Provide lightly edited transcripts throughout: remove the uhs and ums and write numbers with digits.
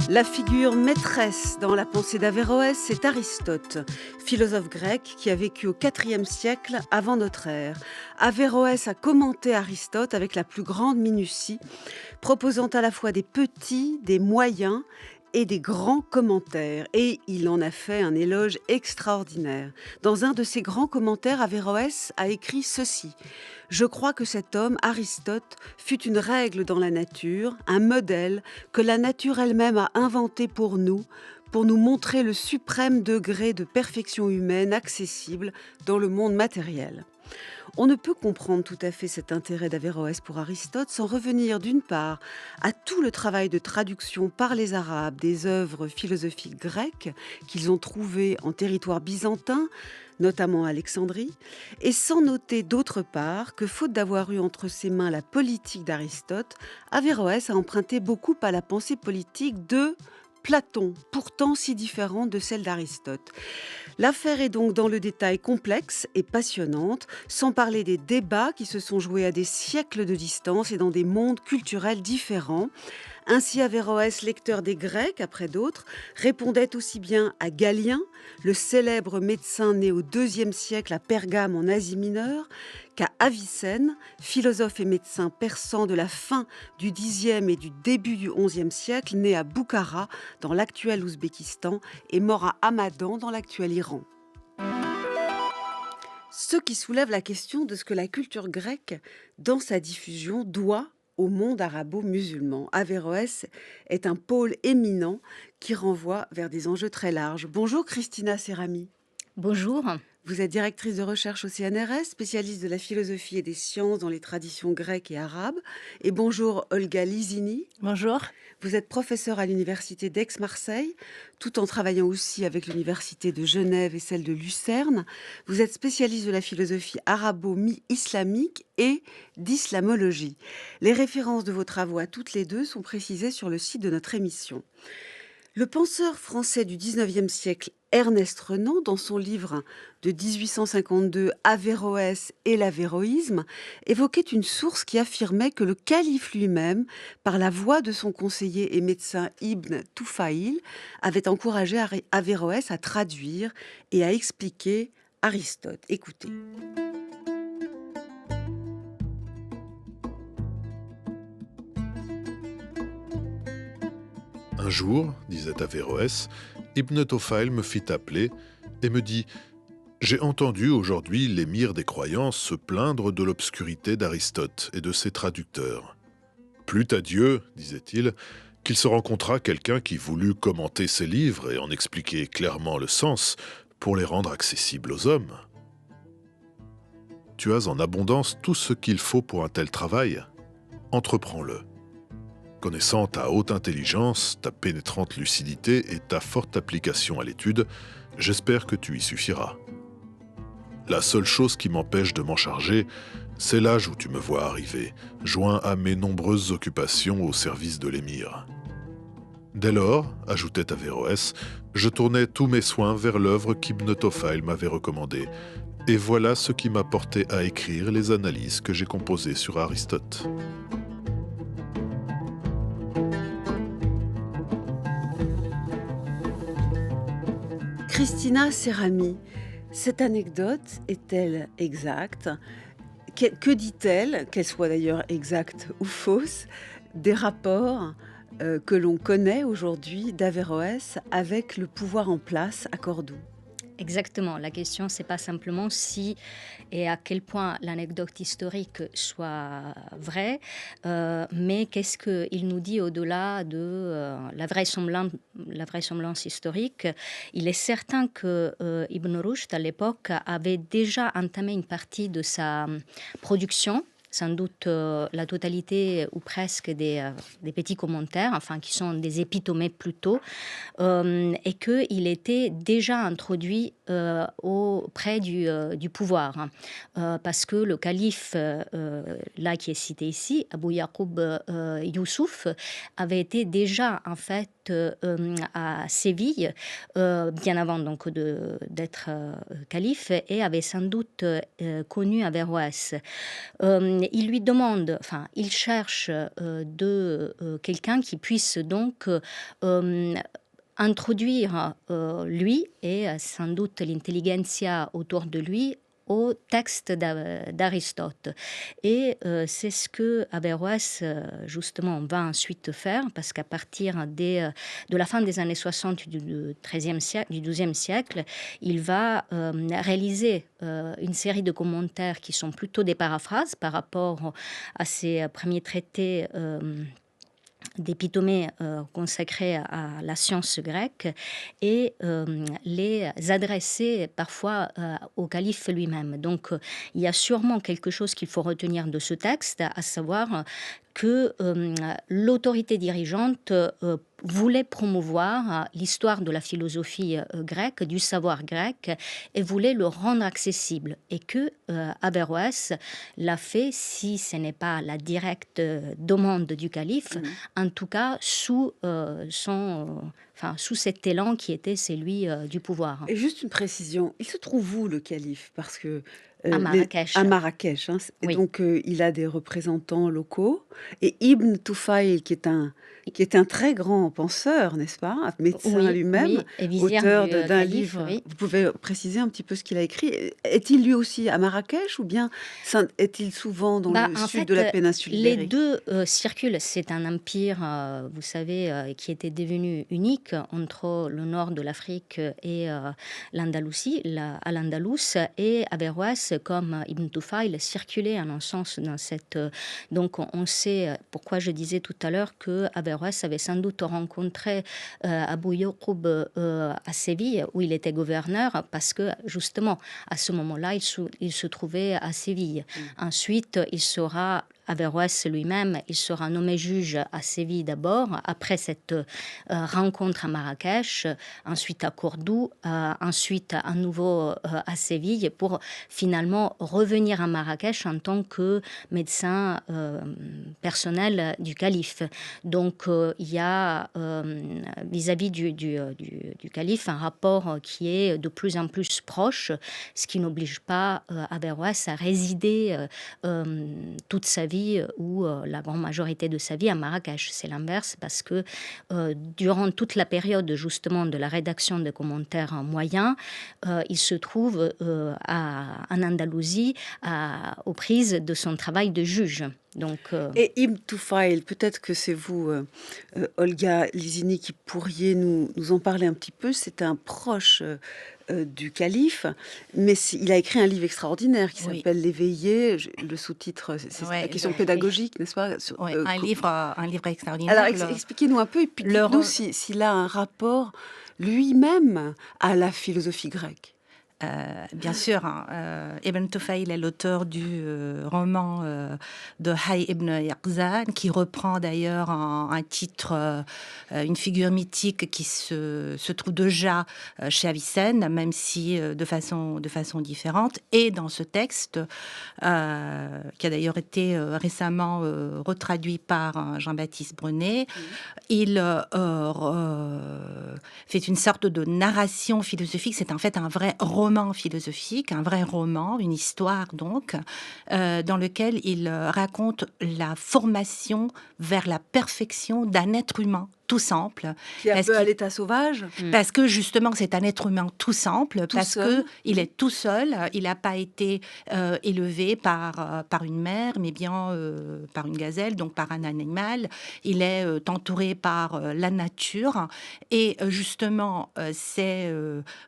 La figure maîtresse dans la pensée d'Averroès, c'est Aristote, philosophe grec qui a vécu au IVe siècle avant notre ère. Averroès a commenté Aristote avec la plus grande minutie, proposant à la fois des petits, des moyens et des grands commentaires. Et il en a fait un éloge extraordinaire. Dans un de ses grands commentaires, Averroès a écrit ceci: « Je crois que cet homme, Aristote, fut une règle dans la nature, un modèle que la nature elle-même a inventé pour nous montrer le suprême degré de perfection humaine accessible dans le monde matériel. » On ne peut comprendre tout à fait cet intérêt d'Averroès pour Aristote sans revenir d'une part à tout le travail de traduction par les Arabes des œuvres philosophiques grecques qu'ils ont trouvées en territoire byzantin, notamment à Alexandrie, et sans noter d'autre part que, faute d'avoir eu entre ses mains la politique d'Aristote, Averroès a emprunté beaucoup à la pensée politique de Platon, pourtant si différente de celle d'Aristote. L'affaire est donc dans le détail complexe et passionnante, sans parler des débats qui se sont joués à des siècles de distance et dans des mondes culturels différents. Ainsi, Averroès, lecteur des Grecs après d'autres, répondait aussi bien à Galien, le célèbre médecin né au IIe siècle à Pergame en Asie mineure, qu'à Avicenne, philosophe et médecin persan de la fin du Xe et du début du XIe siècle, né à Boukhara dans l'actuel Ouzbékistan et mort à Hamadan dans l'actuel Iran. Ce qui soulève la question de ce que la culture grecque, dans sa diffusion, doit au monde arabo-musulman. Averroès est un pôle éminent qui renvoie vers des enjeux très larges. Bonjour Christina Serami. Bonjour. Vous êtes directrice de recherche au CNRS, spécialiste de la philosophie et des sciences dans les traditions grecques et arabes. Et bonjour Olga Lizini. Bonjour. Vous êtes professeure à l'université d'Aix-Marseille, tout en travaillant aussi avec l'université de Genève et celle de Lucerne. Vous êtes spécialiste de la philosophie arabo-islamique et d'islamologie. Les références de vos travaux à toutes les deux sont précisées sur le site de notre émission. Le penseur français du XIXe siècle, Ernest Renan, dans son livre de 1852 « Averroès et l'avéroïsme », évoquait une source qui affirmait que le calife lui-même, par la voix de son conseiller et médecin Ibn Toufaïl, avait encouragé Averroès à traduire et à expliquer Aristote. Écoutez. Un jour, disait Averroès, Ibn Tophaïl me fit appeler et me dit « J'ai entendu aujourd'hui l'émir des croyances se plaindre de l'obscurité d'Aristote et de ses traducteurs. Plût à Dieu, disait-il, qu'il se rencontra quelqu'un qui voulut commenter ses livres et en expliquer clairement le sens pour les rendre accessibles aux hommes. Tu as en abondance tout ce qu'il faut pour un tel travail. Entreprends-le. Connaissant ta haute intelligence, ta pénétrante lucidité et ta forte application à l'étude, j'espère que tu y suffiras. La seule chose qui m'empêche de m'en charger, c'est l'âge où tu me vois arriver, joint à mes nombreuses occupations au service de l'émir. Dès lors, ajoutait Averroès, je tournais tous mes soins vers l'œuvre qu'Ibn Tophaïl m'avait recommandée, et voilà ce qui m'a porté à écrire les analyses que j'ai composées sur Aristote. Christina Serami, cette anecdote est-elle exacte ? Que dit-elle, qu'elle soit d'ailleurs exacte ou fausse, des rapports que l'on connaît aujourd'hui d'Averroès avec le pouvoir en place à Cordoue ? Exactement. La question, c'est pas simplement si et à quel point l'anecdote historique soit vraie, mais qu'est-ce qu'il nous dit au-delà de la vraisemblance historique. Il est certain que Ibn Rushd, à l'époque, avait déjà entamé une partie de sa production, sans doute la totalité ou presque des petits commentaires, enfin qui sont des épitomées plutôt, et qu'il était déjà introduit auprès du pouvoir. Parce que le calife, là qui est cité ici, Abu Yaqub Youssouf, avait été déjà en fait à Séville, bien avant donc d'être calife, et avait sans doute connu Averroès. Il lui demande, enfin, il cherche de quelqu'un qui puisse donc introduire lui et sans doute l'intelligentsia autour de lui au texte d'Aristote. Et c'est ce que Averroès, justement, va ensuite faire, parce qu'à partir de la fin des années 60 du XIIe siècle, il va réaliser une série de commentaires qui sont plutôt des paraphrases par rapport à ses premiers traités d'Épitomée consacrés à la science grecque, et les adresser parfois au calife lui-même. Donc il y a sûrement quelque chose qu'il faut retenir de ce texte, à savoir que l'autorité dirigeante voulait promouvoir l'histoire de la philosophie grecque, du savoir grec, et voulait le rendre accessible. Et que Averroès l'a fait, si ce n'est pas la directe demande du calife, en tout cas sous sous cet élan qui était celui du pouvoir. Et juste une précision, il se trouve où le calife? Parce que À Marrakech. à Marrakech, hein, et Oui. donc il a des représentants locaux. Et Ibn Tufayl, qui est un très grand penseur, n'est-ce pas? Un médecin Oui, lui-même, et vizir auteur du d'un calife, livre. oui. Vous pouvez préciser un petit peu ce qu'il a écrit? Est-il lui aussi à Marrakech, ou bien est-il souvent dans le En sud fait, de la péninsule les ibérique? deux circulent. C'est un empire, vous savez, qui était devenu unique entre le nord de l'Afrique et l'Andalousie, à l'Andalous, et Averroès, comme Ibn Tufayl, circulait en un sens dans cette... donc on sait pourquoi je disais tout à l'heure que Averroès avait sans doute rencontré Abu Yaqub à Séville, où il était gouverneur, parce que justement, à ce moment-là, il se trouvait à Séville. Ensuite, il sera, Averroès lui-même, il sera nommé juge à Séville d'abord, après cette rencontre à Marrakech, ensuite à Cordoue, ensuite à nouveau à Séville, pour finalement revenir à Marrakech en tant que médecin personnel du calife. Donc il y a vis-à-vis du calife un rapport qui est de plus en plus proche, ce qui n'oblige pas Averroès à résider toute sa vie ou la grande majorité de sa vie à Marrakech. C'est l'inverse, parce que durant toute la période justement de la rédaction de commentaires moyens, il se trouve en Andalousie aux prises de son travail de juge. Donc, Et Ibn Tufayl, peut-être que c'est vous, Olga Lizini, qui pourriez nous en parler un petit peu. C'est un proche du calife, mais il a écrit un livre extraordinaire qui Oui. s'appelle L'Éveillé. Le sous-titre, c'est Ouais, la question pédagogique, n'est-ce pas? Ouais, un livre extraordinaire. Alors, expliquez-nous un peu, et puis dites-nous s'il a un rapport lui-même à la philosophie grecque. Bien sûr, Ibn Tufayl est l'auteur du roman de Hayy ibn Yaqzan, qui reprend d'ailleurs un titre, une figure mythique qui se trouve déjà chez Avicenne, même si de façon différente. Et dans ce texte, qui a d'ailleurs été récemment retraduit par Jean-Baptiste Brenet, il fait une sorte de narration philosophique. C'est en fait un vrai roman philosophique, un vrai roman, une histoire donc, dans lequel il raconte la formation vers la perfection d'un être humain tout simple. Qui est un peu à l'état sauvage. Parce que justement, c'est un être humain tout simple, parce qu'il est tout seul, il n'a pas été élevé par une mère, mais bien par une gazelle, donc par un animal. Il est entouré par la nature, et justement, c'est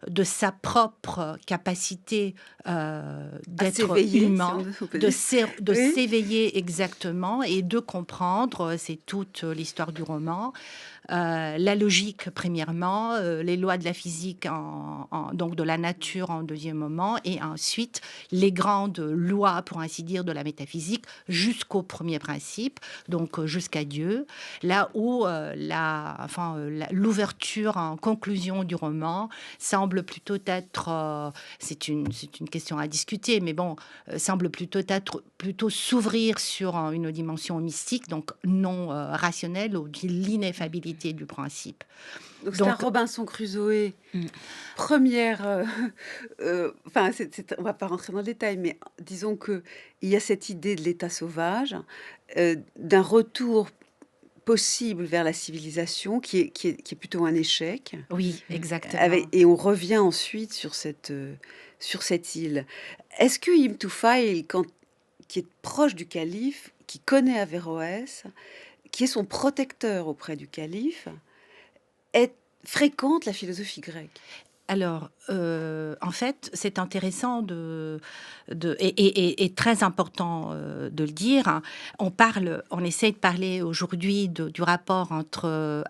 de sa propre capacité d'être humain, de s'éveiller exactement, et de comprendre, c'est toute l'histoire du roman, la logique premièrement, les lois de la physique, donc de la nature en deuxième moment, et ensuite les grandes lois, pour ainsi dire, de la métaphysique jusqu'au premier principe, donc jusqu'à Dieu, là où l'ouverture en conclusion du roman semble plutôt être, c'est une question à discuter, mais bon, semble plutôt s'ouvrir sur une dimension mystique, donc non rationnelle, ou l'ineffabilité du principe. Donc c'est un Robinson Crusoe, première... on va pas rentrer dans le détail, mais disons qu'il y a cette idée de l'état sauvage, d'un retour possible vers la civilisation, qui est plutôt un échec. Oui, exactement. Et on revient ensuite sur cette île. Est-ce que Ibn Tufail, qui est proche du calife, qui connaît Averroès, qui est son protecteur auprès du calife, fréquente la philosophie grecque? Alors, en fait, c'est intéressant et très important de le dire, hein. On essaie de parler aujourd'hui du rapport entre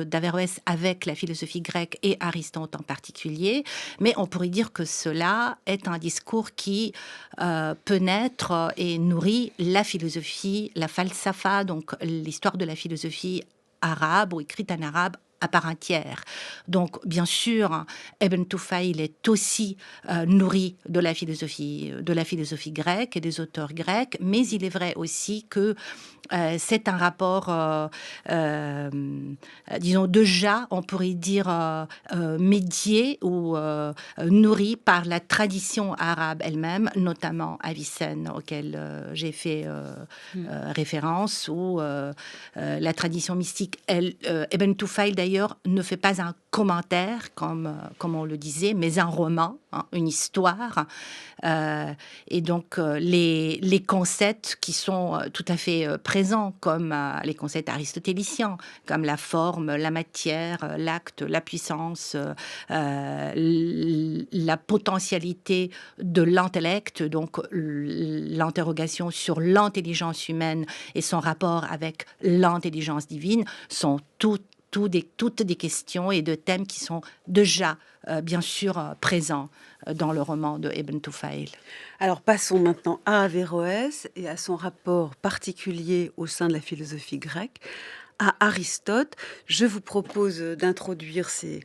d'Averroès avec la philosophie grecque et Aristote en particulier, mais on pourrait dire que cela est un discours qui peut naître et nourrit la philosophie, la falsafa, donc l'histoire de la philosophie arabe ou écrite en arabe à part entière. Donc, bien sûr, Ibn Tufail est aussi nourri de la philosophie grecque et des auteurs grecs, mais il est vrai aussi que c'est un rapport, disons, déjà, on pourrait dire, médié ou nourri par la tradition arabe elle-même, notamment Avicenne, auquel j'ai fait référence, ou la tradition mystique. Ibn Tufail, d'ailleurs, ne fait pas un commentaire, comme on le disait, mais un roman, hein, une histoire. Et donc, les concepts qui sont tout à fait présents, comme les concepts aristotéliciens, comme la forme, la matière, l'acte, la puissance, la potentialité de l'intellect, donc l'interrogation sur l'intelligence humaine et son rapport avec l'intelligence divine, sont toutes des questions et de thèmes qui sont déjà, bien sûr, présents dans le roman de Ibn Tufail. Alors passons maintenant à Averroès et à son rapport particulier au sein de la philosophie grecque, à Aristote. Je vous propose d'introduire ces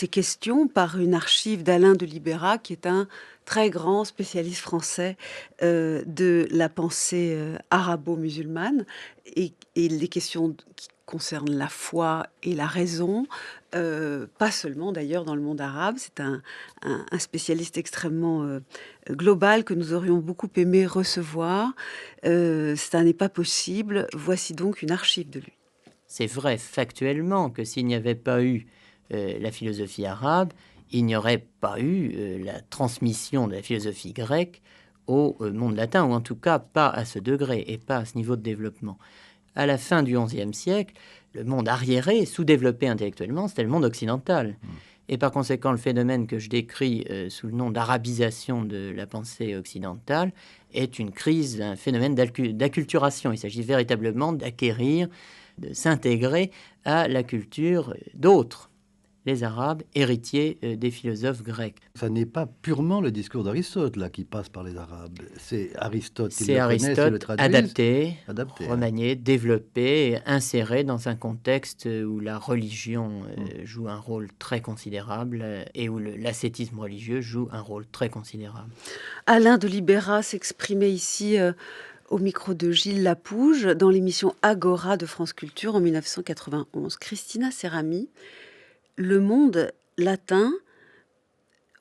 questions par une archive d'Alain de Libera, qui est un très grand spécialiste français de la pensée arabo-musulmane, et les questions qui concernent la foi et la raison, pas seulement d'ailleurs dans le monde arabe. C'est un spécialiste extrêmement global que nous aurions beaucoup aimé recevoir. Ça n'est pas possible. Voici donc une archive de lui. C'est vrai factuellement que s'il n'y avait pas eu la philosophie arabe, il n'y aurait pas eu la transmission de la philosophie grecque au monde latin, ou en tout cas pas à ce degré et pas à ce niveau de développement. À la fin du XIe siècle, le monde arriéré, sous-développé intellectuellement, c'était le monde occidental. Et par conséquent, le phénomène que je décris sous le nom d'arabisation de la pensée occidentale est une crise, un phénomène d'acculturation. Il s'agit véritablement d'acquérir, de s'intégrer à la culture d'autres, les Arabes, héritiers des philosophes grecs. Ça n'est pas purement le discours d'Aristote là qui passe par les Arabes. C'est Aristote qui C'est le connaissent et le Aristote traduisent. adapté, Hein. remanié, développé, et inséré dans un contexte où la religion joue un rôle très considérable et où l'ascétisme religieux joue un rôle très considérable. Alain de Libera s'exprimait ici au micro de Gilles Lapouge dans l'émission Agora de France Culture en 1991. Christina Serrami, le monde latin,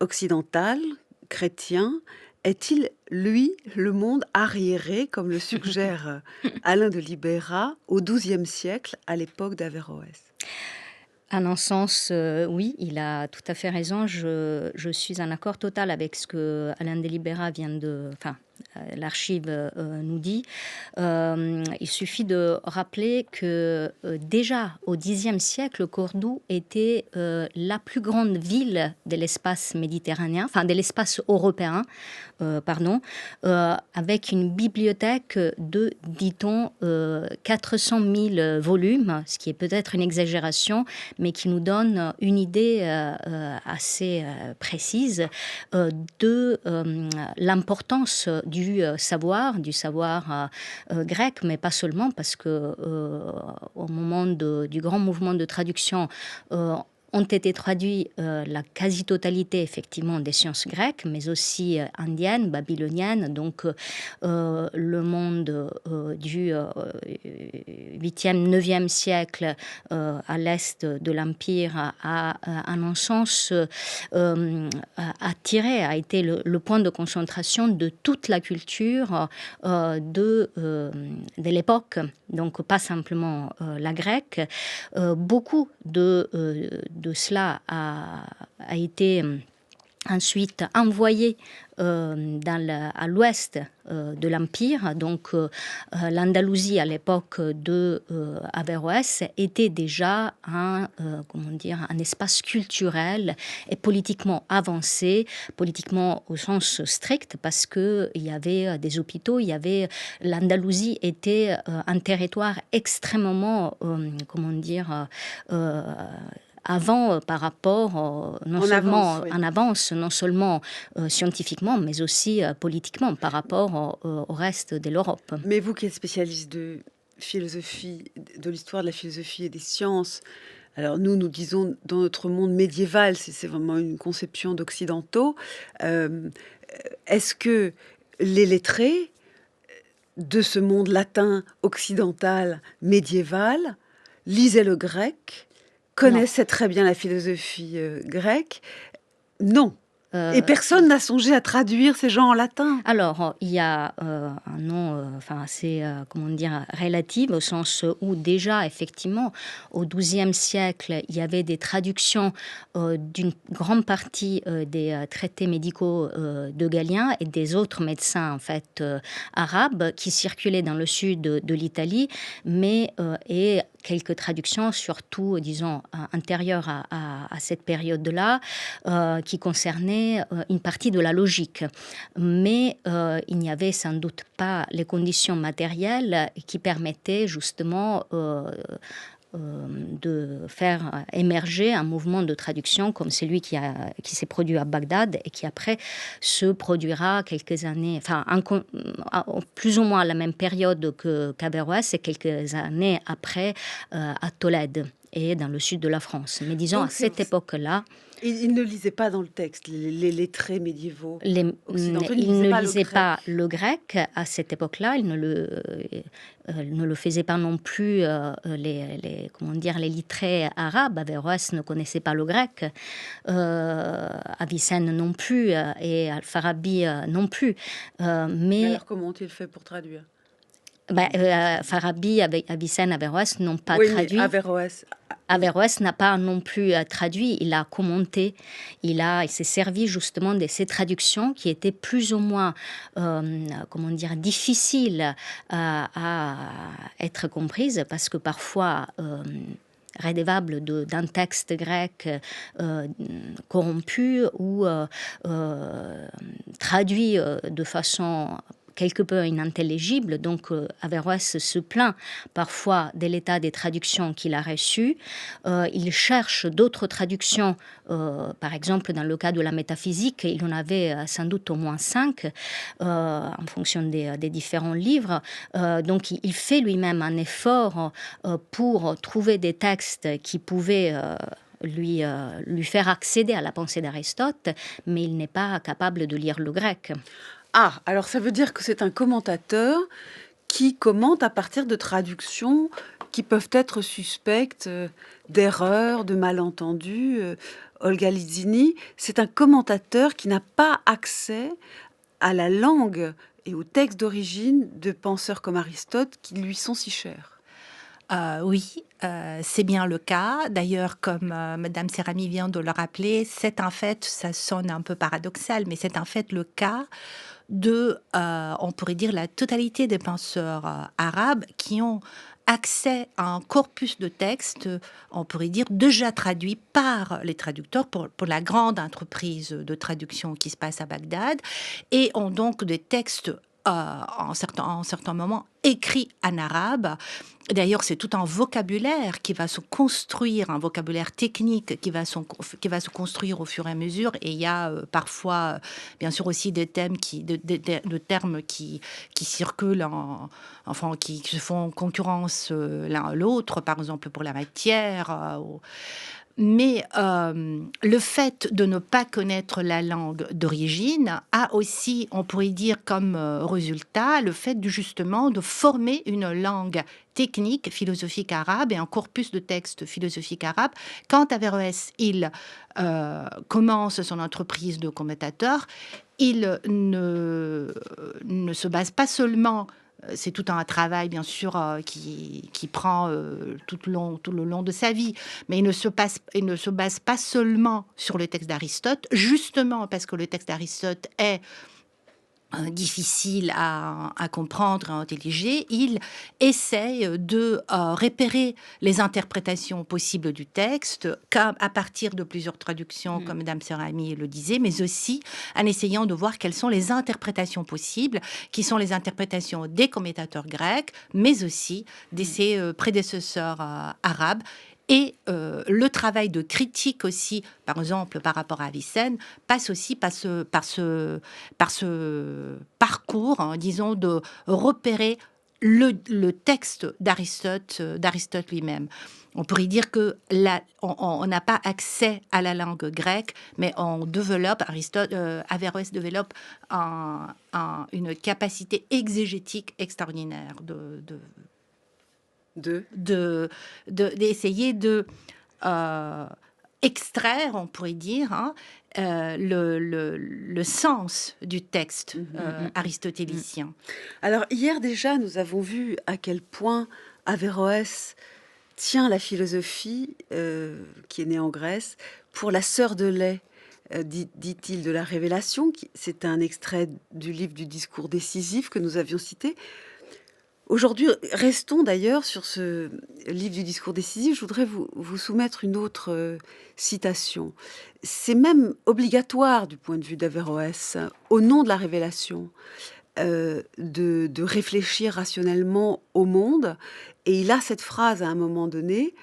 occidental, chrétien, est-il, lui, le monde arriéré, comme le suggère Alain de Libera, au XIIe siècle, à l'époque d'Averroès? À un sens, oui, il a tout à fait raison. Je suis en accord total avec ce que Alain de Libera vient de... Enfin, l'archive nous dit. Il suffit de rappeler que déjà au Xe siècle, Cordoue était la plus grande ville de l'espace méditerranéen, enfin de l'espace européen, avec une bibliothèque de, dit-on, 400 000 volumes, ce qui est peut-être une exagération, mais qui nous donne une idée assez précise de l'importance du savoir grec, mais pas seulement, parce que au moment du grand mouvement de traduction, ont été traduits la quasi-totalité, effectivement, des sciences grecques, mais aussi indiennes, babyloniennes. Donc, le monde du 8e, 9e siècle à l'est de l'Empire a, en un sens, a été le point de concentration de toute la culture de l'époque. Donc, pas simplement la grecque. Beaucoup de cela a été ensuite envoyé à l'ouest de l'Empire. Donc l'Andalousie à l'époque de Averroès était déjà un espace culturel et politiquement avancé, politiquement au sens strict, parce qu'il y avait des hôpitaux, l'Andalousie était un territoire extrêmement, avant par rapport, non seulement scientifiquement, mais aussi politiquement par rapport au reste de l'Europe. Mais vous qui êtes spécialiste de philosophie, de l'histoire de la philosophie et des sciences, alors nous disons dans notre monde médiéval, c'est vraiment une conception d'occidentaux, est-ce que les lettrés de ce monde latin occidental médiéval lisaient le grec, connaissaient très bien la philosophie grecque? Non. Et personne n'a songé à traduire ces gens en latin. Alors, il y a un nom assez, relatif, au sens où déjà, effectivement, au XIIe siècle, il y avait des traductions d'une grande partie des traités médicaux de Galien et des autres médecins, en fait, arabes, qui circulaient dans le sud de l'Italie, et quelques traductions, surtout, disons, antérieures à cette période-là, qui concernaient une partie de la logique. Mais il n'y avait sans doute pas les conditions matérielles qui permettaient justement de faire émerger un mouvement de traduction comme celui qui s'est produit à Bagdad et qui après se produira quelques années, plus ou moins à la même période qu'Averroès et quelques années après à Tolède et dans le sud de la France. Mais disons, donc, à cette époque-là... Ils ne lisaient pas dans le texte, les lettrés médiévaux occidentaux. Ils ne lisaient pas le grec à cette époque-là. Ils ne le faisaient pas non plus les lettrés arabes. Averroès ne connaissait pas le grec. Avicenne non plus et Al-Farabi non plus. Mais alors comment ont-ils fait pour traduire? Farabi, Avicenne, Averroès n'ont pas traduit. Averroès n'a pas non plus traduit, il a commenté, il s'est servi justement de ces traductions qui étaient plus ou moins, difficiles à être comprises, parce que parfois... rédévable d'un texte grec corrompu ou traduit de façon quelque peu inintelligible. Donc Averroès se plaint parfois de l'état des traductions qu'il a reçues. Il cherche d'autres traductions, par exemple dans le cas de la métaphysique, il en avait sans doute au moins 5 en fonction des différents livres. Donc il fait lui-même un effort pour trouver des textes qui pouvaient lui faire accéder à la pensée d'Aristote, mais il n'est pas capable de lire le grec. Ah, alors ça veut dire que c'est un commentateur qui commente à partir de traductions qui peuvent être suspectes d'erreurs, de malentendus. Olga Lizzini, c'est un commentateur qui n'a pas accès à la langue et au texte d'origine de penseurs comme Aristote qui lui sont si chers. Oui, c'est bien le cas. D'ailleurs, comme Madame Serami vient de le rappeler, c'est en fait, ça sonne un peu paradoxal, mais c'est en fait le cas on pourrait dire, la totalité des penseurs arabes qui ont accès à un corpus de textes, on pourrait dire, déjà traduits par les traducteurs pour la grande entreprise de traduction qui se passe à Bagdad, et ont donc des textes en certains moments écrits en arabe. D'ailleurs, c'est tout un vocabulaire qui va se construire, un vocabulaire technique qui va se construire au fur et à mesure. Et il y a parfois, bien sûr, aussi des termes de termes qui circulent, qui se font concurrence l'un à l'autre, par exemple pour la matière. Mais le fait de ne pas connaître la langue d'origine a aussi, on pourrait dire comme résultat, le fait justement de former une langue technique, philosophique arabe et un corpus de textes philosophiques arabes. Quand Averroès, il commence son entreprise de commentateur, il ne se base pas seulement... C'est tout un travail, bien sûr, qui prend tout le long de sa vie. Mais il ne se base pas seulement sur le texte d'Aristote, justement parce que le texte d'Aristote est difficile à comprendre, à intelliger. Il essaye de repérer les interprétations possibles du texte à partir de plusieurs traductions, comme Mme Serami le disait, mais aussi en essayant de voir quelles sont les interprétations possibles, qui sont les interprétations des commentateurs grecs, mais aussi de ses prédécesseurs arabes. Et le travail de critique aussi, par exemple, par rapport à Avicenne, passe aussi par ce parcours, hein, disons, de repérer le texte d'Aristote lui-même. On pourrait dire que on n'a pas accès à la langue grecque, mais Averroès développe une capacité exégétique extraordinaire d'essayer de extraire, on pourrait dire, hein, le sens du texte aristotélicien. Alors hier déjà, nous avons vu à quel point Averroès tient la philosophie, qui est née en Grèce, pour la sœur de lait, dit-il, de la Révélation. C'est un extrait du livre du discours décisif que nous avions cité. Aujourd'hui, restons d'ailleurs sur ce livre du discours décisif. Je voudrais vous soumettre une autre citation. C'est même obligatoire du point de vue d'Averroès, au nom de la révélation, de réfléchir rationnellement au monde. Et il a cette phrase à un moment donné: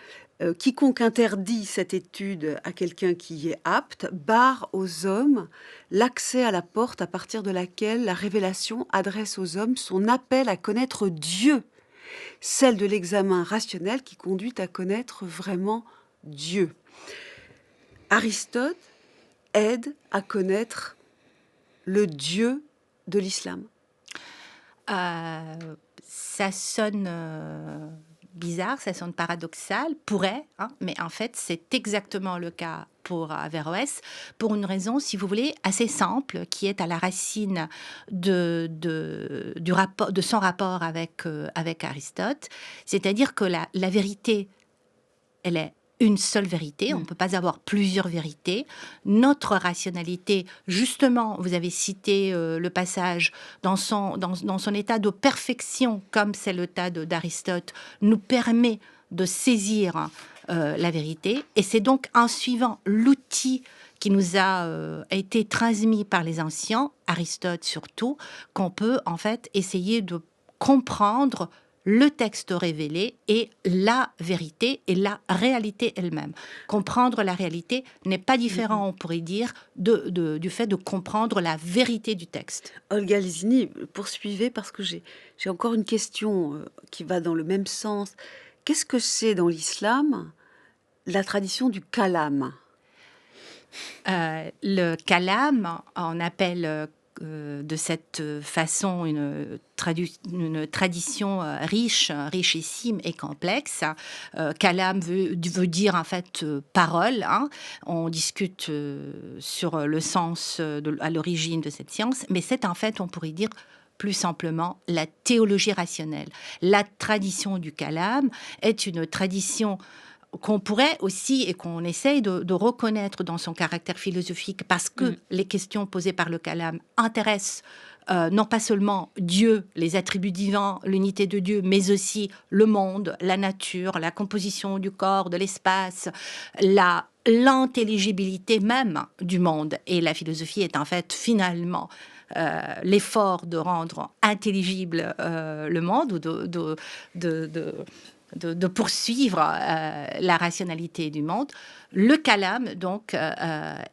quiconque interdit cette étude à quelqu'un qui y est apte barre aux hommes l'accès à la porte à partir de laquelle la révélation adresse aux hommes son appel à connaître Dieu, celle de l'examen rationnel qui conduit à connaître vraiment Dieu. Aristote aide à connaître le Dieu de l'islam. Ça sonne bizarre, ça sonne paradoxal, pourrait, hein, mais en fait, c'est exactement le cas pour Averroès, pour une raison, si vous voulez, assez simple, qui est à la racine de son rapport avec Aristote. C'est-à-dire que la vérité, elle est une seule vérité, on ne peut pas avoir plusieurs vérités. Notre rationalité, justement, vous avez cité le passage dans son état de perfection, comme c'est le cas d'Aristote, nous permet de saisir la vérité. Et c'est donc en suivant l'outil qui nous a été transmis par les anciens, Aristote surtout, qu'on peut en fait essayer de comprendre le texte révélé et la vérité et la réalité elle-même. Comprendre la réalité n'est pas différent, on pourrait dire, du fait de comprendre la vérité du texte. Olga Lizini, poursuivez, parce que j'ai encore une question qui va dans le même sens. Qu'est-ce que c'est dans l'islam la tradition du kalam? Le kalam, on appelle de cette façon une tradition richissime et complexe. Kalam veut dire en fait parole. Hein. On discute sur le sens à l'origine de cette science, mais c'est en fait, on pourrait dire, plus simplement la théologie rationnelle. La tradition du kalam est une tradition qu'on pourrait aussi et qu'on essaye de reconnaître dans son caractère philosophique, parce que les questions posées par le kalam intéressent non pas seulement Dieu, les attributs divins, l'unité de Dieu, mais aussi le monde, la nature, la composition du corps, de l'espace, l'intelligibilité même du monde. Et la philosophie est en fait finalement l'effort de rendre intelligible le monde ou de poursuivre la rationalité du monde. Le kalam, donc,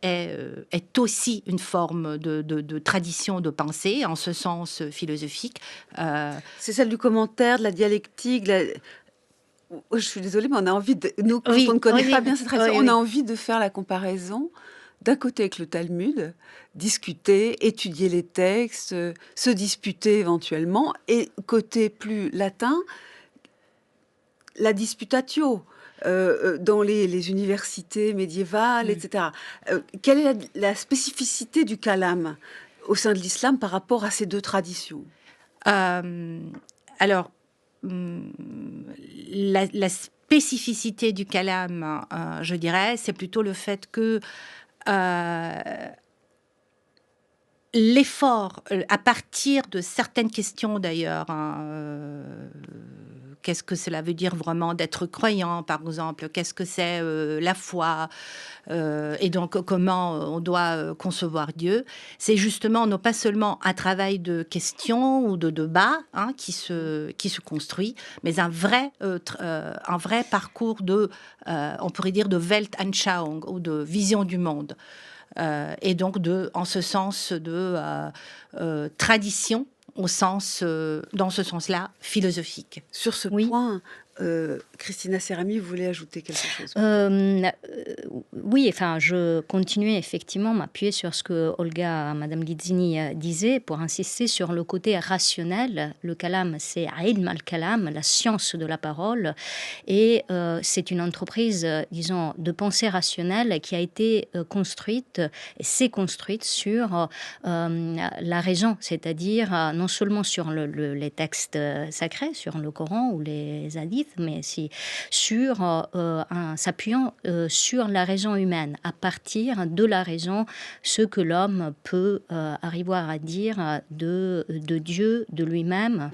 est aussi une forme de tradition de pensée, en ce sens philosophique. C'est celle du commentaire, de la dialectique. Je suis désolée, mais on a envie de... Nous, quand on ne connaît pas bien cette tradition, on a envie de faire la comparaison d'un côté avec le Talmud, discuter, étudier les textes, se disputer éventuellement, et côté plus latin, la disputatio, dans les universités médiévales, etc. Quelle est la spécificité du kalam au sein de l'islam par rapport à ces deux traditions ? Alors, la spécificité du kalam, je dirais, c'est plutôt le fait que l'effort, à partir de certaines questions d'ailleurs, qu'est-ce que cela veut dire vraiment d'être croyant, par exemple? Qu'est-ce que c'est la foi? Et donc, comment on doit concevoir Dieu? C'est justement non pas seulement un travail de questions ou de débat qui se construit, mais un vrai parcours on pourrait dire, de Weltanschauung ou de vision du monde. Et donc, en ce sens de tradition, dans ce sens-là, philosophique. Sur ce point, Christina Serami, vous voulez ajouter quelque chose? Oui, enfin, je continuais effectivement m'appuyer sur ce que Olga, Madame Lizzini disait pour insister sur le côté rationnel. Le kalam, c'est ilm al-kalam, la science de la parole, et c'est une entreprise, disons, de pensée rationnelle qui a été construite et s'est construite sur la raison, c'est-à-dire non seulement sur les textes sacrés, sur le Coran ou les hadiths, mais aussi s'appuyant sur la raison humaine, à partir de la raison, ce que l'homme peut arriver à dire de Dieu, de lui-même,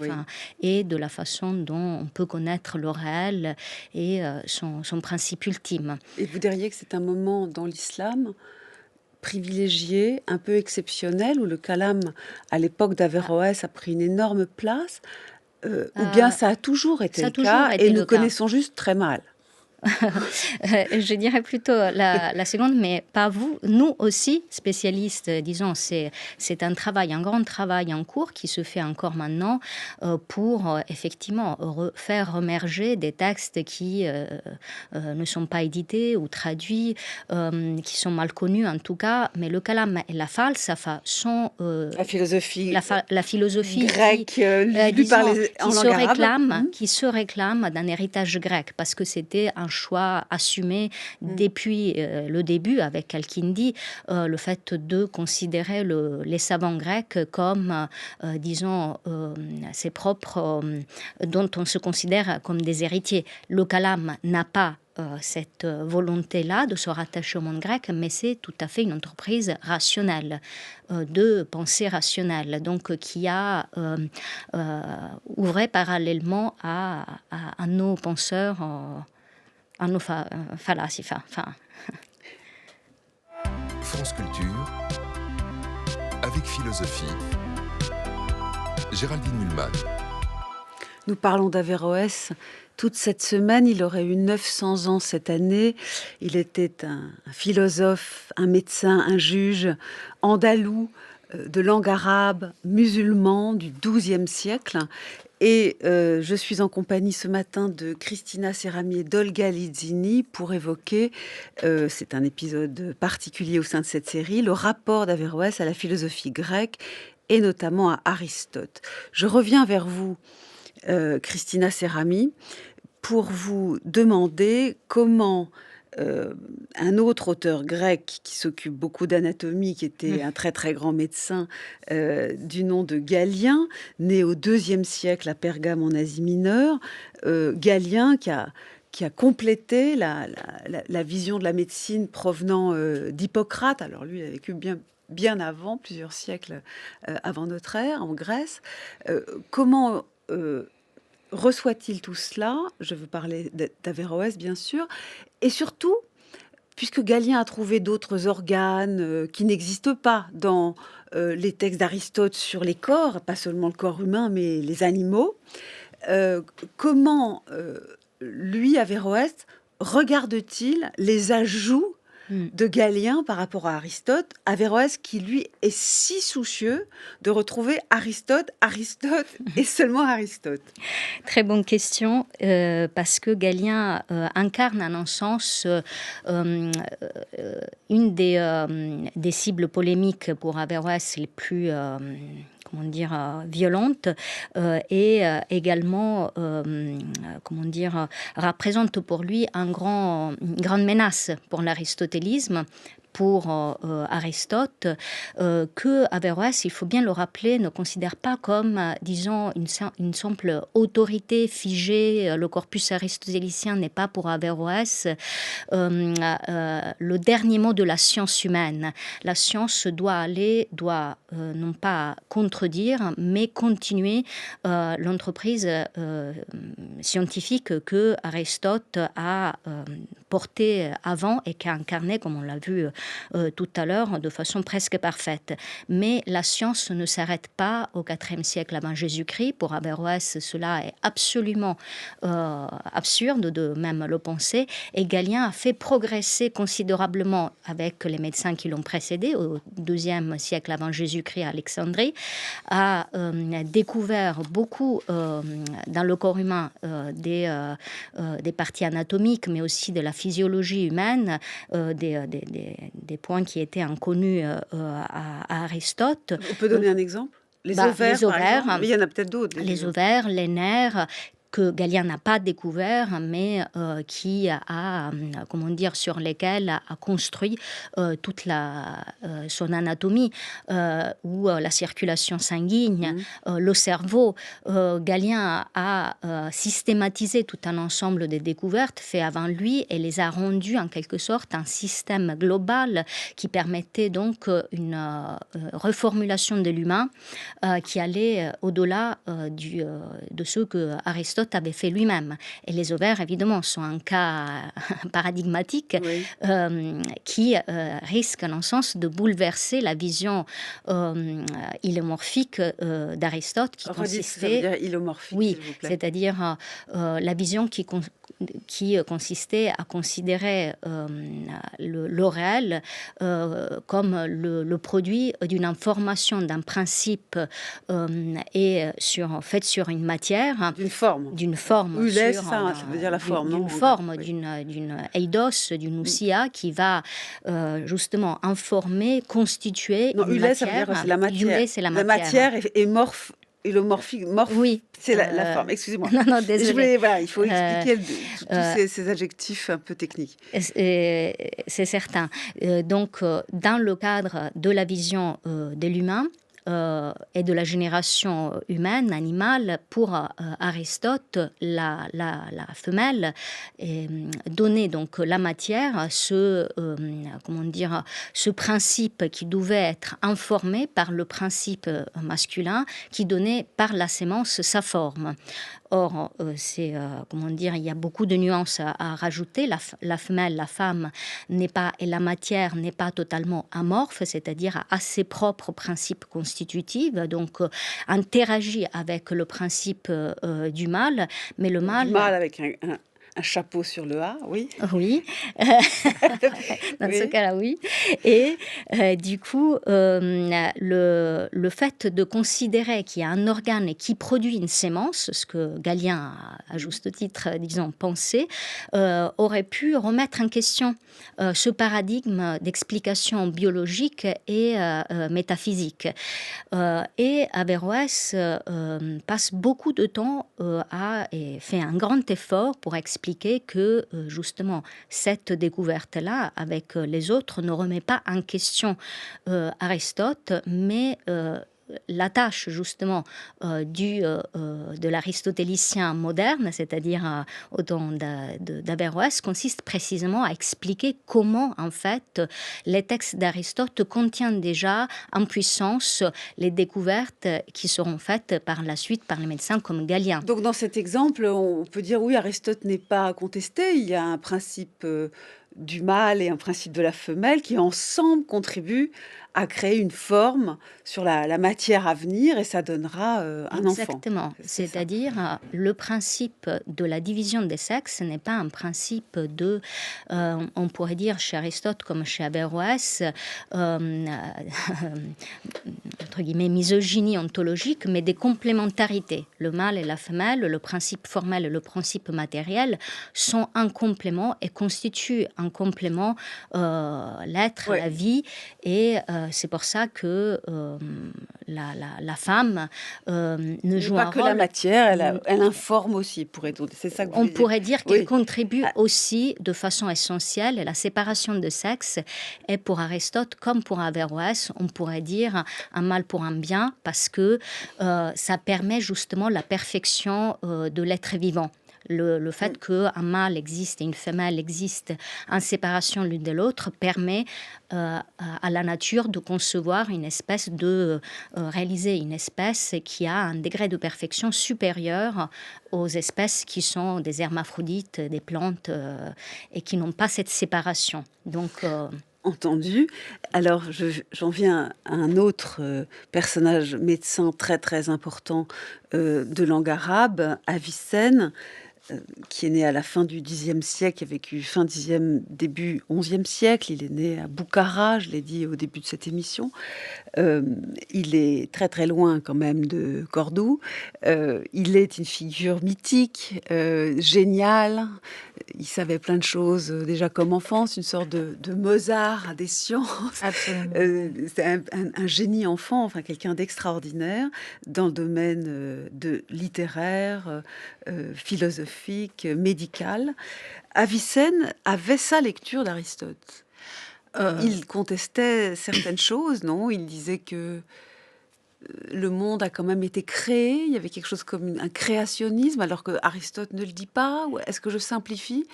et de la façon dont on peut connaître le réel et son principe ultime. Et vous diriez que c'est un moment dans l'islam privilégié, un peu exceptionnel, où le kalam, à l'époque d'Averroès, a pris une énorme place, ou bien ça a toujours été le cas, et nous connaissons juste très mal? Je dirais plutôt la seconde, mais pas vous. Nous aussi, spécialistes, disons, c'est un grand travail en cours qui se fait encore maintenant pour effectivement faire remerger des textes qui ne sont pas édités ou traduits, qui sont mal connus en tout cas. Mais le kalam et la falsafa sont la philosophie grecque qui se réclame d'un héritage grec, parce que c'était un choix assumé depuis le début avec Al-Kindi, le fait de considérer les savants grecs comme, disons, ses propres, dont on se considère comme des héritiers. Le kalam n'a pas cette volonté-là de se rattacher au monde grec, mais c'est tout à fait une entreprise rationnelle, de pensée rationnelle, donc qui a ouvré parallèlement à nos penseurs, à nos falasifa. France Culture, avec philosophie, Géraldine Mühlmann. Nous parlons d'Averroès. Toute cette semaine, il aurait eu 900 ans cette année. Il était un philosophe, un médecin, un juge, andalou, de langue arabe, musulman du XIIe siècle. Et je suis en compagnie ce matin de Christina Serami et d'Olga Lizzini pour évoquer, c'est un épisode particulier au sein de cette série, le rapport d'Averroès à la philosophie grecque et notamment à Aristote. Je reviens vers vous, Christina Serami, pour vous demander comment un autre auteur grec qui s'occupe beaucoup d'anatomie, qui était un très très grand médecin du nom de Galien, né au IIe siècle à Pergame en Asie mineure, Galien qui a complété la vision de la médecine provenant d'Hippocrate. Alors lui, il a vécu bien bien avant, plusieurs siècles avant notre ère, en Grèce. Comment reçoit-il tout cela? Je veux parler d'Averroès, bien sûr. Et surtout, puisque Galien a trouvé d'autres organes qui n'existent pas dans les textes d'Aristote sur les corps, pas seulement le corps humain, mais les animaux, euh, comment lui, Averroès, regarde-t-il les ajouts de Galien par rapport à Aristote? Averroès qui, lui, est si soucieux de retrouver Aristote et seulement Aristote. Très bonne question, parce que Galien incarne en un sens une des cibles polémiques pour Averroès les plus violente, et également représente pour lui une grande menace pour l'aristotélisme, pour Aristote, que Averroès, il faut bien le rappeler, ne considère pas comme, disons, une simple autorité figée. Le corpus aristotélicien n'est pas pour Averroès le dernier mot de la science humaine. La science doit non pas contredire, mais continuer l'entreprise scientifique que Aristote a portée avant et qui a incarné, comme on l'a vu tout à l'heure, de façon presque parfaite. Mais la science ne s'arrête pas au IVe siècle avant Jésus-Christ. Pour Averroès, cela est absolument absurde de même le penser. Et Galien a fait progresser considérablement avec les médecins qui l'ont précédé au IIe siècle avant Jésus-Christ à Alexandrie, a découvert beaucoup dans le corps humain des parties anatomiques, mais aussi de la physiologie humaine, des points qui étaient inconnus à Aristote. On peut donner un exemple? Les ovaires, par exemple. Mais il y en a peut-être d'autres. Les ovaires, les nerfs, que Galien n'a pas découvert, mais qui a, sur lesquels a construit toute son anatomie, ou la circulation sanguine, le cerveau. Galien a systématisé tout un ensemble de découvertes faites avant lui et les a rendues en quelque sorte un système global qui permettait donc une reformulation de l'humain qui allait au-delà de ce que Aristote avait fait lui-même. Et les ovaires, évidemment, sont un cas paradigmatique qui risque, en un sens, de bouleverser la vision ilomorphique d'Aristote, qui consistait... Ça veut dire ilomorphique, oui, s'il vous plaît. C'est-à-dire la vision qui consistait à considérer le réel comme le produit d'une information, d'un principe faite sur une matière. D'une forme. Oui, ça veut dire la forme, non? D'une forme, d'une eidos, d'une ousia qui va justement informer, constituer une matière. Ça veut dire c'est la matière. Eulé, c'est la matière. La matière est morphe. Ilomorphique, oui, c'est la forme. Excusez-moi. Non, désolé. Il faut expliquer tous ces adjectifs un peu techniques. C'est certain. Donc, dans le cadre de la vision de l'humain, et de la génération humaine, animale, pour Aristote, la femelle donnait donc la matière, ce principe qui devait être informé par le principe masculin qui donnait par la sémence sa forme. Or, il y a beaucoup de nuances à rajouter. La femelle, la femme, et la matière n'est pas totalement amorphe, c'est-à-dire a ses propres principes constitutifs, donc interagit avec le principe du mâle, mais le mâle... Du mâle avec un chapeau sur le A, oui. Oui, dans ce cas-là, oui. Et du coup, le fait de considérer qu'il y a un organe qui produit une sémence, ce que Galien a à juste titre, disons, pensé, aurait pu remettre en question ce paradigme d'explication biologique et métaphysique. Et Averroès passe beaucoup de temps et fait un grand effort pour expliquer que justement cette découverte-là avec les autres ne remet pas en question Aristote, mais la tâche justement de l'aristotélicien moderne, c'est-à-dire au temps d'Averroès, consiste précisément à expliquer comment en fait les textes d'Aristote contiennent déjà en puissance les découvertes qui seront faites par la suite par les médecins comme Galien. Donc dans cet exemple, on peut dire oui, Aristote n'est pas contesté, il y a un principe du mâle et un principe de la femelle qui ensemble contribuent à créer une forme sur la matière à venir et ça donnera un enfant. Exactement. C'est-à-dire, le principe de la division des sexes n'est pas un principe de, on pourrait dire chez Aristote comme chez Averroès, entre guillemets, misogynie ontologique, mais des complémentarités. Le mâle et la femelle, le principe formel et le principe matériel sont un complément et constituent un complément l'être, la vie, et c'est pour ça que la femme ne joue pas un que rôle. la matière, elle informe aussi, c'est ça que vous On voulez dire. pourrait dire qu'elle contribue aussi de façon essentielle. La séparation de sexe est pour Aristote comme pour Averroès, on pourrait dire un mal pour un bien, parce que ça permet justement la perfection de l'être vivant. Le fait qu'un mâle existe et une femelle existe en séparation l'une de l'autre permet à la nature de concevoir une espèce réaliser une espèce qui a un degré de perfection supérieur aux espèces qui sont des hermaphrodites, des plantes, et qui n'ont pas cette séparation. Donc... Entendu. Alors, j'en viens à un autre personnage médecin très très important de langue arabe, Avicenne, qui est né à la fin du Xe siècle, qui a vécu fin Xe, début XIe siècle. Il est né à Boukhara, je l'ai dit au début de cette émission. Il est très très loin quand même de Cordoue. Il est une figure mythique, géniale. Il savait plein de choses déjà comme enfant, c'est une sorte de Mozart des sciences. C'est un génie enfant, enfin quelqu'un d'extraordinaire dans le domaine littéraire, philosophique, médical. Avicenne avait sa lecture d'Aristote. Il contestait certaines choses, non? Il disait que le monde a quand même été créé, il y avait quelque chose comme un créationnisme, alors que Aristote ne le dit pas. Est-ce que je simplifie?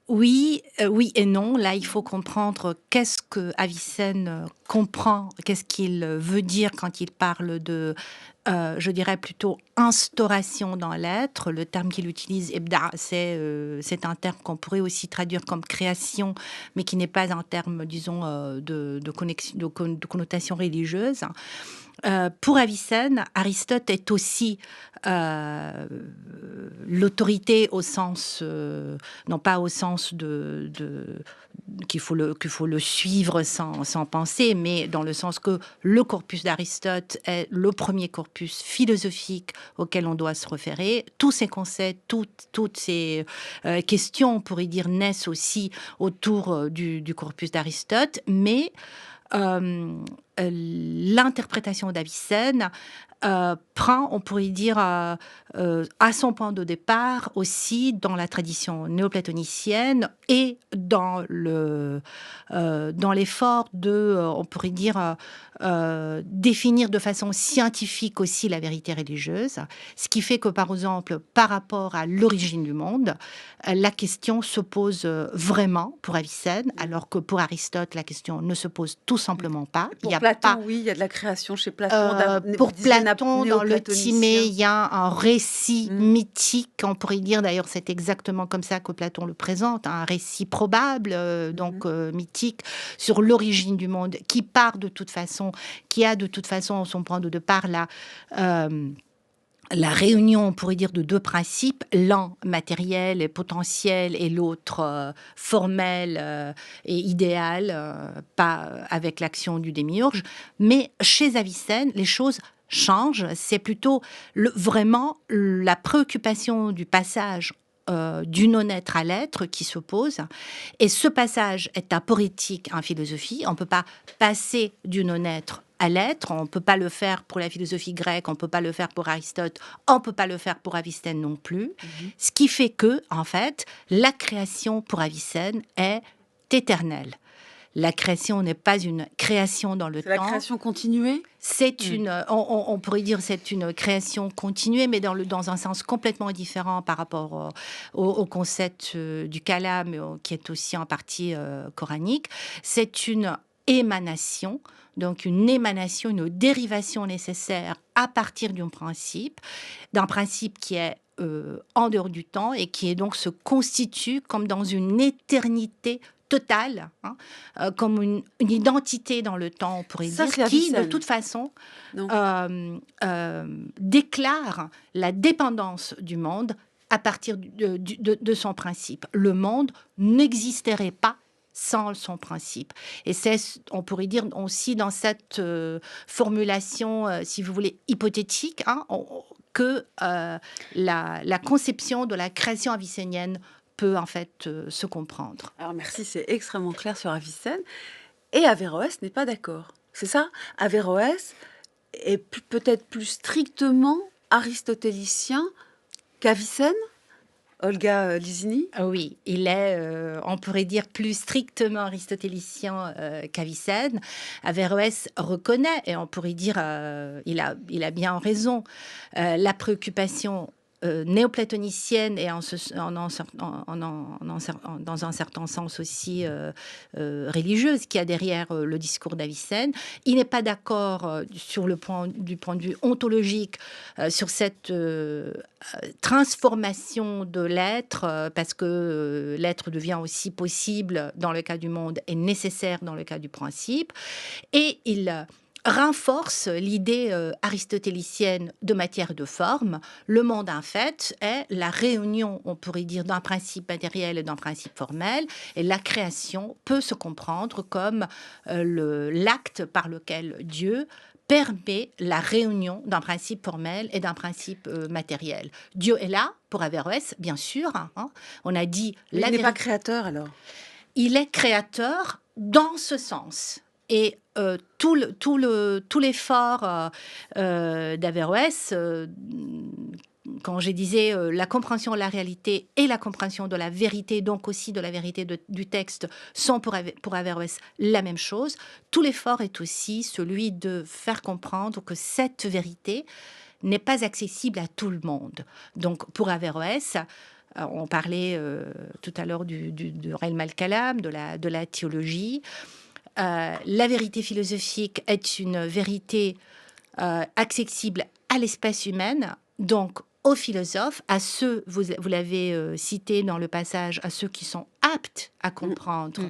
Oui, oui et non. Là, il faut comprendre qu'est-ce que Avicenne comprend, qu'est-ce qu'il veut dire quand il parle de, je dirais plutôt instauration dans l'être. Le terme qu'il utilise, ibda, c'est un terme qu'on pourrait aussi traduire comme création, mais qui n'est pas un terme, disons, de connotation religieuse. Pour Avicenne, Aristote est aussi l'autorité au sens, non pas au sens qu'il faut le suivre sans penser, mais dans le sens que le corpus d'Aristote est le premier corpus philosophique auquel on doit se référer. Tous ces concepts, toutes ces questions, on pourrait dire, naissent aussi autour du corpus d'Aristote, mais l'interprétation d'Avicenne prend, on pourrait dire, à son point de départ aussi dans la tradition néoplatonicienne et dans l'effort de, on pourrait dire, définir de façon scientifique aussi la vérité religieuse, ce qui fait que, par exemple, par rapport à l'origine du monde, la question se pose vraiment pour Avicenne, alors que pour Aristote, la question ne se pose tout simplement pas. Pour Platon, oui, il y a de la création chez Platon. Pour Platon, dans le Timée, il y a un récit mythique, on pourrait dire, d'ailleurs c'est exactement comme ça que Platon le présente, un récit probable, mythique, sur l'origine du monde, qui a de toute façon son point de départ la réunion, on pourrait dire, de deux principes, l'un matériel et potentiel et l'autre formel et idéal, pas avec l'action du démiurge. Mais chez Avicenne, les choses changent. C'est plutôt vraiment la préoccupation du passage du non-être à l'être qui s'oppose. Et ce passage est aporétique en philosophie. On ne peut pas passer du non-être à l'être. On ne peut pas le faire pour la philosophie grecque, on ne peut pas le faire pour Aristote, on ne peut pas le faire pour Avicenne non plus. Ce qui fait que, en fait, la création pour Avicenne est éternelle. La création n'est pas une création dans le temps. C'est la création continuée. C'est on pourrait dire c'est une création continuée, mais dans un sens complètement différent par rapport au concept du kalam, qui est aussi en partie coranique. C'est une émanation, donc une dérivation nécessaire à partir d'un principe qui est en dehors du temps et qui est donc se constitue comme dans une éternité totale, comme une identité dans le temps, on pourrait dire, qui de toute façon déclare la dépendance du monde à partir de son principe. Le monde n'existerait pas sans son principe. Et c'est, on pourrait dire aussi dans cette formulation, si vous voulez, hypothétique, que la conception de la création avicénienne peut en fait se comprendre. Alors merci, c'est extrêmement clair sur Avicenne. Et Averroès n'est pas d'accord. C'est ça? Averroès est peut-être plus strictement aristotélicien qu'Avicenne? Olga Lizini? Oui, il est, on pourrait dire, plus strictement aristotélicien qu'Avicenne. Averroès reconnaît, et on pourrait dire, il a bien raison, la préoccupation néoplatonicienne et dans un certain sens aussi religieuse qu'il y a derrière le discours d'Avicenne. Il n'est pas d'accord du point de vue ontologique sur cette transformation de l'être, parce que l'être devient aussi possible dans le cas du monde et nécessaire dans le cas du principe. Et il renforce l'idée aristotélicienne de matière et de forme. Le monde, en fait, est la réunion, on pourrait dire, d'un principe matériel et d'un principe formel. Et la création peut se comprendre comme l'acte par lequel Dieu permet la réunion d'un principe formel et d'un principe matériel. Dieu est là, pour Averroès, bien sûr. On a dit... Mais il n'est pas créateur, alors? Il est créateur dans ce sens. Et tout l'effort d'Averroès, quand je disais la compréhension de la réalité et la compréhension de la vérité, donc aussi de la vérité du texte, sont pour Averroès la même chose. Tout l'effort est aussi celui de faire comprendre que cette vérité n'est pas accessible à tout le monde. Donc pour Averroès, on parlait tout à l'heure du Ilm al-Kalam, de la théologie. La vérité philosophique est une vérité accessible à l'espèce humaine, donc aux philosophes, à ceux, vous l'avez cité dans le passage, à ceux qui sont aptes à comprendre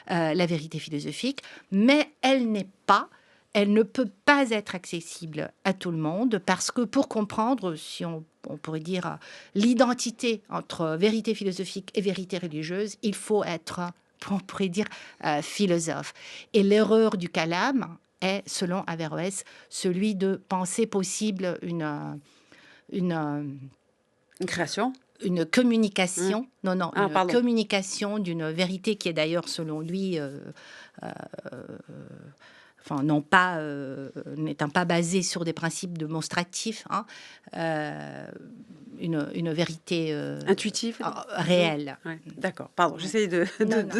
la vérité philosophique, mais elle ne peut pas être accessible à tout le monde, parce que pour comprendre, si on pourrait dire l'identité entre vérité philosophique et vérité religieuse, il faut être, on pourrait dire, philosophe. Et l'erreur du kalam est, selon Averroès, celui de penser possible une création, une communication, communication d'une vérité qui est d'ailleurs, selon lui, n'étant pas basée sur des principes démonstratifs, une vérité intuitive, réelle. Ouais, d'accord, pardon, j'essaye de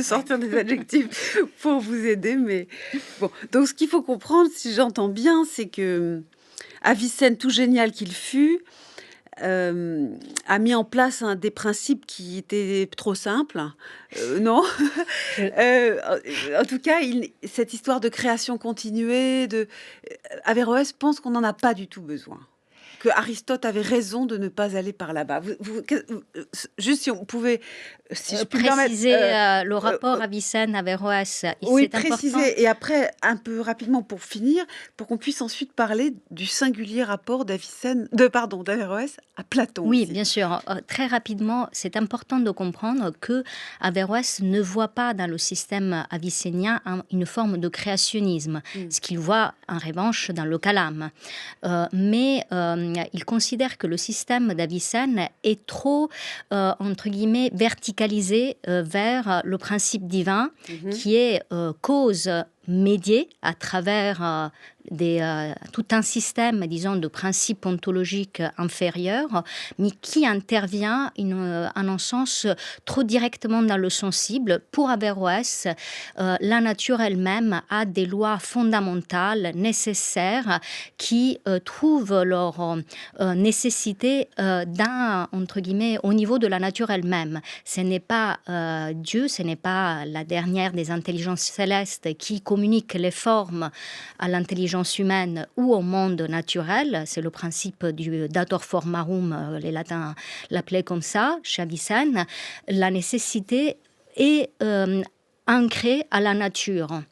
sortir des adjectifs pour vous aider, mais bon. Donc ce qu'il faut comprendre, si j'entends bien, c'est que Avicenne, tout génial qu'il fut, a mis en place des principes qui étaient trop simples, non en tout cas, cette histoire de création continuée, Averroès pense qu'on n'en a pas du tout besoin. Que Aristote avait raison de ne pas aller par là-bas. Juste si on pouvait... Si je puis préciser le rapport Avicenne-Averroès. Oui, préciser. Et après, un peu rapidement pour finir, pour qu'on puisse ensuite parler du singulier rapport d'Averroès à Platon. Oui, aussi. Bien sûr. Très rapidement, c'est important de comprendre que Averroès ne voit pas dans le système avicénien une forme de créationnisme, ce qu'il voit en revanche dans le kalam. Mais il considère que le système d'Avicenne est trop, entre guillemets, verticalisé vers le principe divin, qui est cause médier à travers tout un système, disons, de principes ontologiques inférieurs, mais qui intervient, en un sens, trop directement dans le sensible. Pour Averroès, la nature elle-même a des lois fondamentales, nécessaires, qui trouvent leur nécessité entre guillemets, au niveau de la nature elle-même. Ce n'est pas Dieu, ce n'est pas la dernière des intelligences célestes qui communique les formes à l'intelligence humaine ou au monde naturel. C'est le principe du dator formarum, les latins l'appelaient comme ça, chez Avicenne. La nécessité est ancrée à la nature.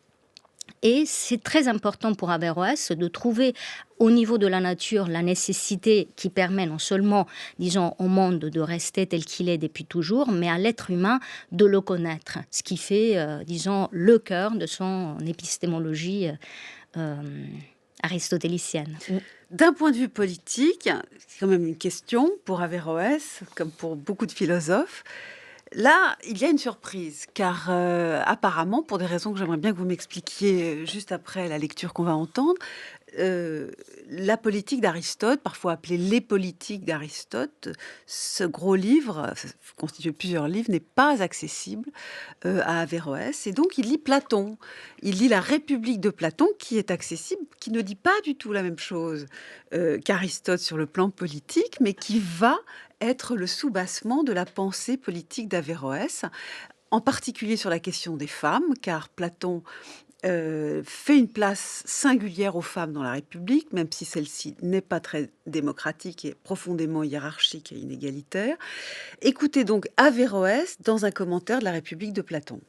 Et c'est très important pour Averroès de trouver au niveau de la nature la nécessité qui permet non seulement, disons, au monde de rester tel qu'il est depuis toujours, mais à l'être humain de le connaître. Ce qui fait, disons, le cœur de son épistémologie aristotélicienne. D'un point de vue politique, c'est quand même une question pour Averroès, comme pour beaucoup de philosophes. Là, il y a une surprise, car apparemment, pour des raisons que j'aimerais bien que vous m'expliquiez juste après la lecture qu'on va entendre, la politique d'Aristote, parfois appelée les politiques d'Aristote, ce gros livre, constitué de plusieurs livres, n'est pas accessible à Averroès. Et donc, il lit Platon. Il lit la République de Platon, qui est accessible, qui ne dit pas du tout la même chose qu'Aristote sur le plan politique, mais qui va être le soubassement de la pensée politique d'Averroès, en particulier sur la question des femmes, car Platon fait une place singulière aux femmes dans la République, même si celle-ci n'est pas très démocratique et profondément hiérarchique et inégalitaire. Écoutez donc Averroès dans un commentaire de la République de Platon.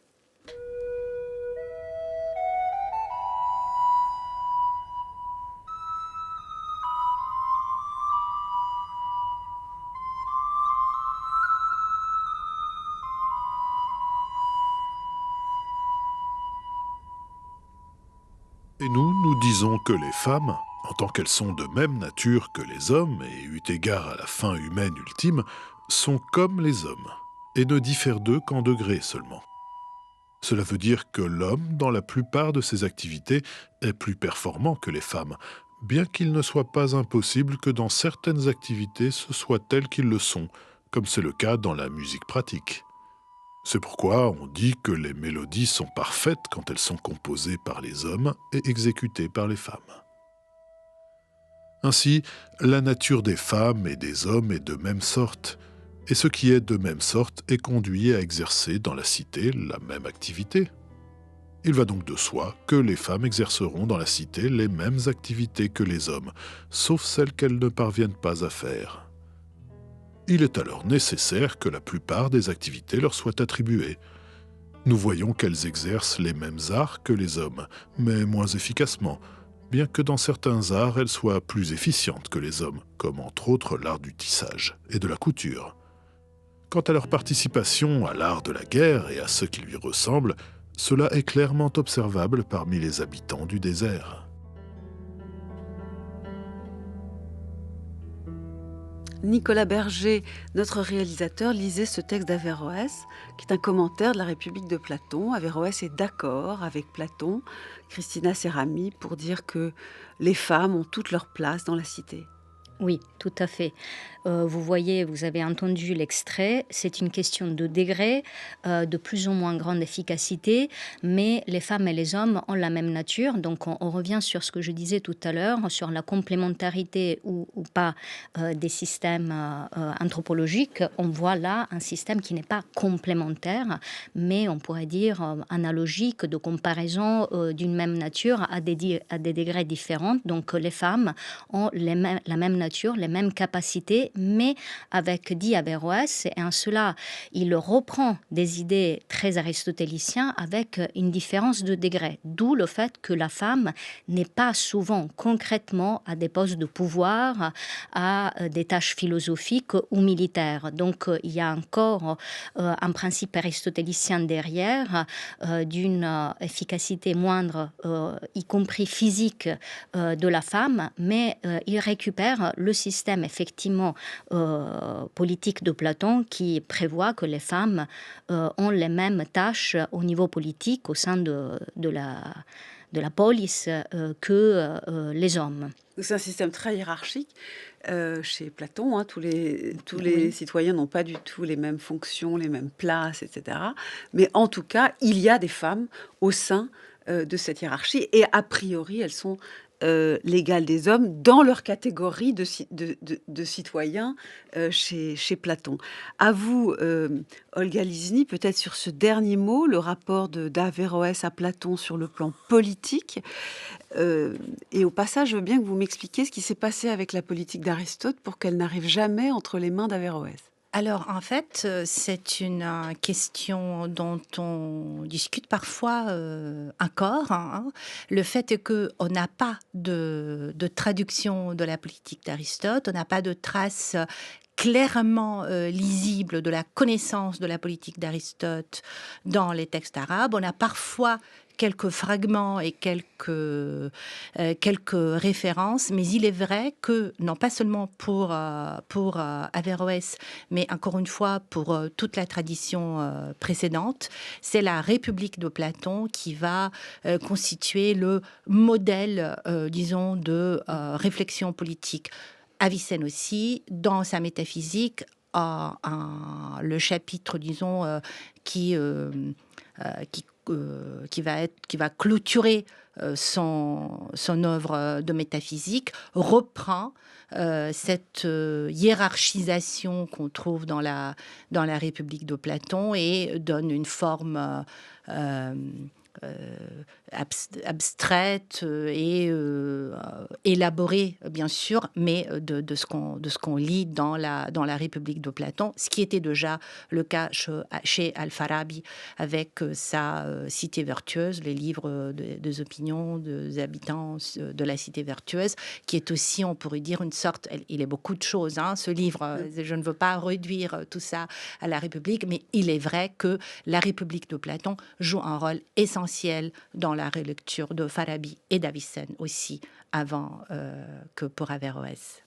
Et nous disons que les femmes, en tant qu'elles sont de même nature que les hommes, et eu égard à la fin humaine ultime, sont comme les hommes, et ne diffèrent d'eux qu'en degrés seulement. Cela veut dire que l'homme, dans la plupart de ses activités, est plus performant que les femmes, bien qu'il ne soit pas impossible que dans certaines activités ce soit elles qu'ils le sont, comme c'est le cas dans la musique pratique. C'est pourquoi on dit que les mélodies sont parfaites quand elles sont composées par les hommes et exécutées par les femmes. Ainsi, la nature des femmes et des hommes est de même sorte, et ce qui est de même sorte est conduit à exercer dans la cité la même activité. Il va donc de soi que les femmes exerceront dans la cité les mêmes activités que les hommes, sauf celles qu'elles ne parviennent pas à faire. Il est alors nécessaire que la plupart des activités leur soient attribuées. Nous voyons qu'elles exercent les mêmes arts que les hommes, mais moins efficacement, bien que dans certains arts elles soient plus efficientes que les hommes, comme entre autres l'art du tissage et de la couture. Quant à leur participation à l'art de la guerre et à ce qui lui ressemble, cela est clairement observable parmi les habitants du désert. Nicolas Berger, notre réalisateur, lisait ce texte d'Averroès, qui est un commentaire de la République de Platon. Averroès est d'accord avec Platon, Christina Serrami, pour dire que les femmes ont toute leur place dans la cité. Oui, tout à fait. Vous voyez, vous avez entendu l'extrait, c'est une question de degré, de plus ou moins grande efficacité, mais les femmes et les hommes ont la même nature. Donc on revient sur ce que je disais tout à l'heure, sur la complémentarité ou pas des systèmes anthropologiques. On voit là un système qui n'est pas complémentaire, mais on pourrait dire analogique, de comparaison d'une même nature à des degrés différents. Donc les femmes ont la même nature, les mêmes capacités, mais avec, dit Averroès, et en cela, il reprend des idées très aristotéliciennes avec une différence de degré. D'où le fait que la femme n'est pas souvent concrètement à des postes de pouvoir, à des tâches philosophiques ou militaires. Donc, il y a encore un principe aristotélicien derrière, d'une efficacité moindre, y compris physique, de la femme, mais il récupère le système, effectivement, politique de Platon qui prévoit que les femmes ont les mêmes tâches au niveau politique au sein de de la police que les hommes. C'est un système très hiérarchique. Chez Platon, tous les citoyens n'ont pas du tout les mêmes fonctions, les mêmes places, etc. Mais en tout cas, il y a des femmes au sein de cette hiérarchie et a priori, elles sont l'égal des hommes dans leur catégorie de citoyens chez Platon. À vous, Olga Lizny, peut-être sur ce dernier mot, le rapport d'Averroès à Platon sur le plan politique. Et au passage, je veux bien que vous m'expliquiez ce qui s'est passé avec la politique d'Aristote pour qu'elle n'arrive jamais entre les mains d'Averroès. Alors, en fait, c'est une question dont on discute parfois encore. Le fait est qu'on n'a pas de traduction de la politique d'Aristote, on n'a pas de traces clairement lisibles de la connaissance de la politique d'Aristote dans les textes arabes. On a parfois quelques fragments et quelques références, mais il est vrai que, non pas seulement pour Averroès, mais encore une fois pour toute la tradition précédente, c'est la République de Platon qui va constituer le modèle, disons, de réflexion politique. Avicenne aussi, dans sa métaphysique, a le chapitre, disons, qui va clôturer son œuvre de métaphysique, reprend cette hiérarchisation qu'on trouve dans la République de Platon et donne une forme abstraite et élaborée, bien sûr, mais de ce qu'on lit dans la République de Platon, ce qui était déjà le cas chez Al-Farabi avec sa Cité vertueuse, les livres des opinions des habitants de la Cité vertueuse, qui est aussi, on pourrait dire, une sorte, il est beaucoup de choses, ce livre, je ne veux pas réduire tout ça à la République, mais il est vrai que la République de Platon joue un rôle essentiel dans la relecture de Farabi et d'Avicenne aussi, avant que pour Averroès.